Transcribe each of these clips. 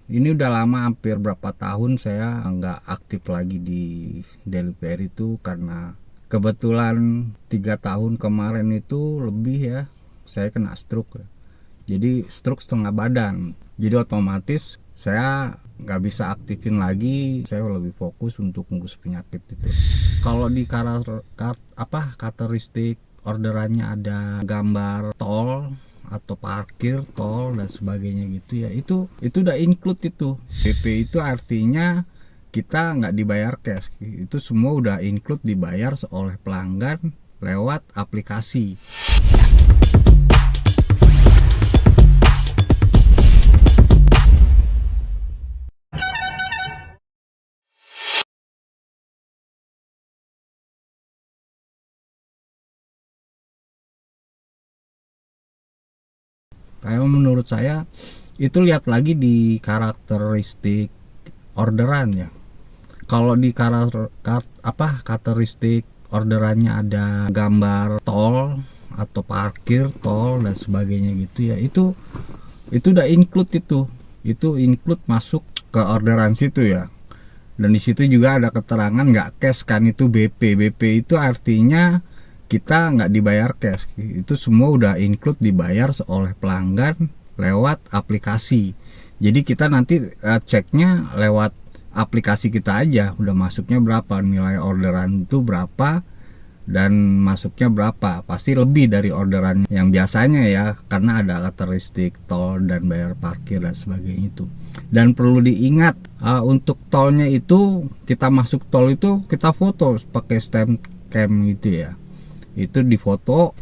Ini udah lama, hampir berapa tahun saya nggak aktif lagi di Delivery itu, karena kebetulan 3 tahun kemarin itu lebih ya, saya kena stroke ya. Jadi stroke setengah badan. Jadi otomatis saya nggak bisa aktifin lagi. Saya lebih fokus untuk ngurus penyakit itu. Kalau di karakteristik orderannya ada gambar tol atau parkir tol dan sebagainya gitu ya, itu udah include itu. PP itu artinya kita nggak dibayar cash, itu semua udah include, dibayar oleh pelanggan lewat aplikasi. Kayak menurut saya itu lihat lagi di karakteristik orderan ya. Kalau di karakteristik orderannya ada gambar tol atau parkir tol dan sebagainya gitu ya, itu udah include itu include masuk ke orderan situ ya. Dan di situ juga ada keterangan nggak cash kan, itu BP. BP itu artinya kita nggak dibayar cash, itu semua udah include, dibayar oleh pelanggan lewat aplikasi. Jadi kita nanti ceknya lewat aplikasi kita aja, udah masuknya berapa, nilai orderan itu berapa, dan masuknya berapa, pasti lebih dari orderan yang biasanya ya, karena ada karakteristik tol dan bayar parkir dan sebagainya itu. Dan perlu diingat, untuk tolnya itu kita masuk tol itu kita foto pakai stem cam gitu ya, itu difoto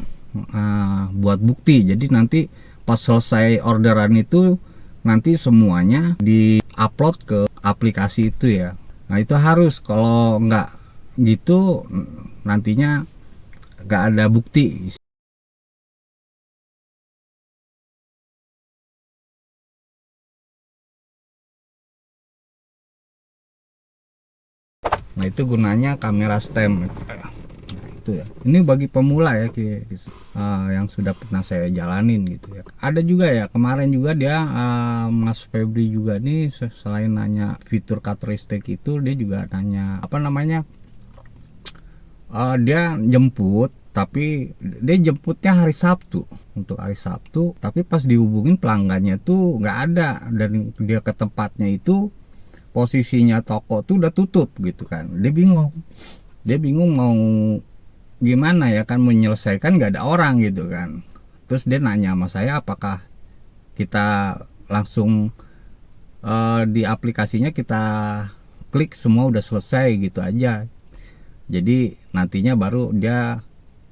buat bukti. Jadi nanti pas selesai orderan itu nanti semuanya di upload ke aplikasi itu ya. Nah itu harus, kalau nggak gitu nantinya nggak ada bukti. Nah itu gunanya kamera stem. Nah, itu ya, ini bagi pemula ya, yang sudah pernah saya jalanin gitu ya. Ada juga ya kemarin juga dia, Mas Febri juga nih, selain nanya fitur karakteristik itu, dia juga nanya apa namanya, dia jemput, tapi dia jemputnya hari Sabtu, untuk hari Sabtu, tapi pas dihubungin pelanggannya tuh nggak ada, dan dia ke tempatnya itu posisinya toko tuh udah tutup gitu kan. Dia bingung mau gimana ya kan, menyelesaikan nggak ada orang gitu kan. Terus dia nanya sama saya, apakah kita langsung di aplikasinya kita klik semua udah selesai gitu aja. Jadi nantinya baru dia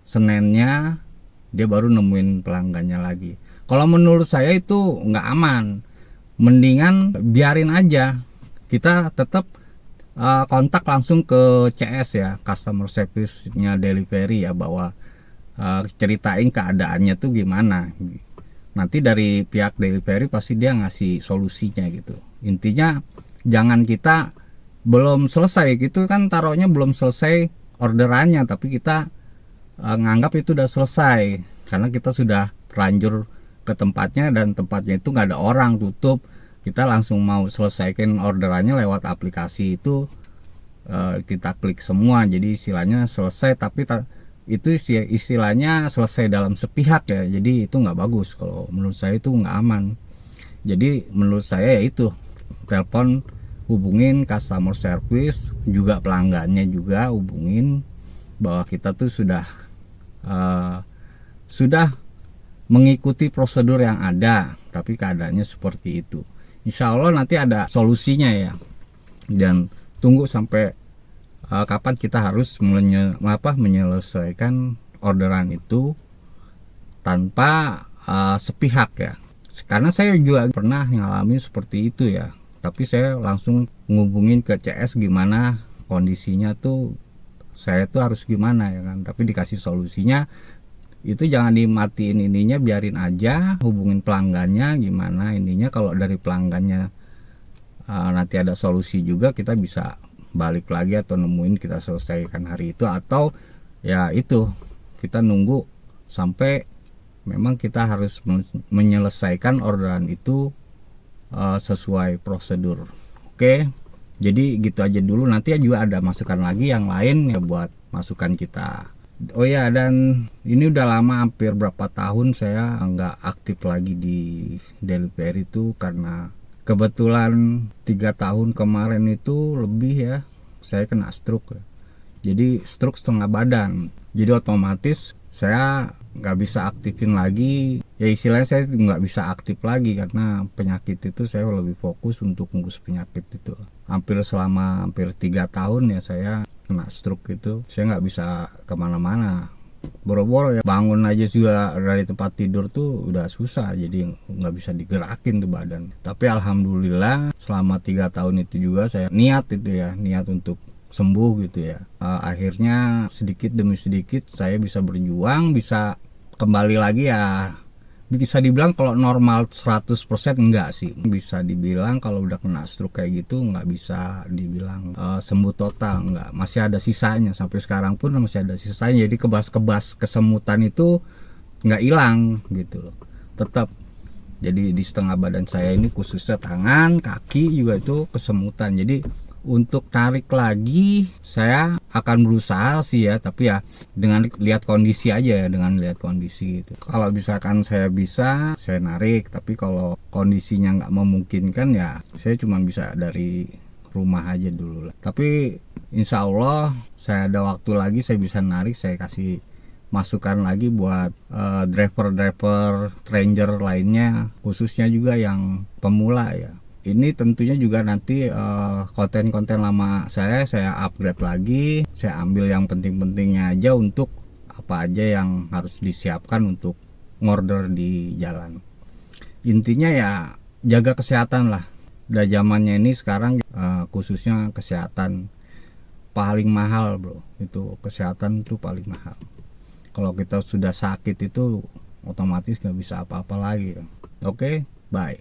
Seninnya dia baru nemuin pelanggannya lagi. Kalau menurut saya itu nggak aman, mendingan biarin aja. Kita tetap kontak langsung ke CS ya, customer service-nya Delivery ya, bahwa ceritain keadaannya tuh gimana. Nanti dari pihak Delivery pasti dia ngasih solusinya gitu. Intinya jangan kita belum selesai gitu kan, taruhnya belum selesai orderannya, tapi kita nganggap itu udah selesai karena kita sudah terlanjur ke tempatnya, dan tempatnya itu nggak ada orang, tutup. Kita langsung mau selesaikan orderannya lewat aplikasi itu, kita klik semua, jadi istilahnya selesai, tapi itu istilahnya selesai dalam sepihak ya. Jadi itu nggak bagus, kalau menurut saya itu nggak aman. Jadi menurut saya ya itu, telepon, hubungin customer service, juga pelanggannya juga hubungin, bahwa kita tuh uh, sudah mengikuti prosedur yang ada, tapi keadaannya seperti itu. Insya Allah nanti ada solusinya ya. Dan tunggu sampai kapan kita harus menyelesaikan orderan itu tanpa sepihak ya. Karena saya juga pernah mengalami seperti itu ya. Tapi saya langsung ngubungin ke CS, gimana kondisinya tuh, saya tuh harus gimana ya kan. Tapi dikasih solusinya, itu jangan dimatiin ininya, biarin aja, hubungin pelanggannya gimana ininya. Kalau dari pelanggannya nanti ada solusi juga, kita bisa balik lagi atau nemuin, kita selesaikan hari itu. Atau ya itu, kita nunggu sampai memang kita harus menyelesaikan orderan itu sesuai prosedur. Oke, jadi gitu aja dulu, nanti juga ada masukan lagi yang lain ya buat masukan kita. Oh ya, dan ini udah lama, hampir berapa tahun saya nggak aktif lagi di Daily PR itu, karena kebetulan 3 tahun kemarin itu lebih ya saya kena stroke ya. Jadi stroke setengah badan, jadi otomatis saya nggak bisa aktifin lagi ya, istilahnya saya nggak bisa aktif lagi karena penyakit itu. Saya lebih fokus untuk ngurus penyakit itu. Hampir 3 tahun ya saya kena stroke itu, saya nggak bisa kemana-mana. Boro-boro ya bangun aja juga dari tempat tidur tuh udah susah, jadi nggak bisa digerakin tuh badan. Tapi alhamdulillah selama 3 tahun itu juga saya niat untuk sembuh gitu ya. Akhirnya sedikit demi sedikit saya bisa berjuang, bisa kembali lagi ya. Bisa dibilang kalau normal 100% enggak sih. Bisa dibilang kalau udah kena stroke kayak gitu nggak bisa dibilang sembuh total, enggak. Masih ada sisanya, sampai sekarang pun masih ada sisanya. Jadi kebas-kebas kesemutan itu nggak hilang gitu loh, tetap. Jadi di setengah badan saya ini, khususnya tangan, kaki juga itu kesemutan. Jadi untuk tarik lagi saya akan berusaha sih ya, tapi ya dengan lihat kondisi aja ya, dengan lihat kondisi gitu. Kalau misalkan saya bisa, saya narik, tapi kalau kondisinya nggak memungkinkan ya saya cuma bisa dari rumah aja dulu lah. Tapi insya Allah saya ada waktu lagi, saya bisa narik, saya kasih masukan lagi buat driver-driver stranger lainnya, khususnya juga yang pemula ya. Ini tentunya juga nanti konten-konten lama saya upgrade lagi. Saya ambil yang penting-pentingnya aja, untuk apa aja yang harus disiapkan untuk ngorder di jalan. Intinya ya jaga kesehatan lah. Udah zamannya ini sekarang, khususnya kesehatan paling mahal bro. Itu kesehatan itu paling mahal. Kalau kita sudah sakit itu otomatis nggak bisa apa-apa lagi. Oke, bye.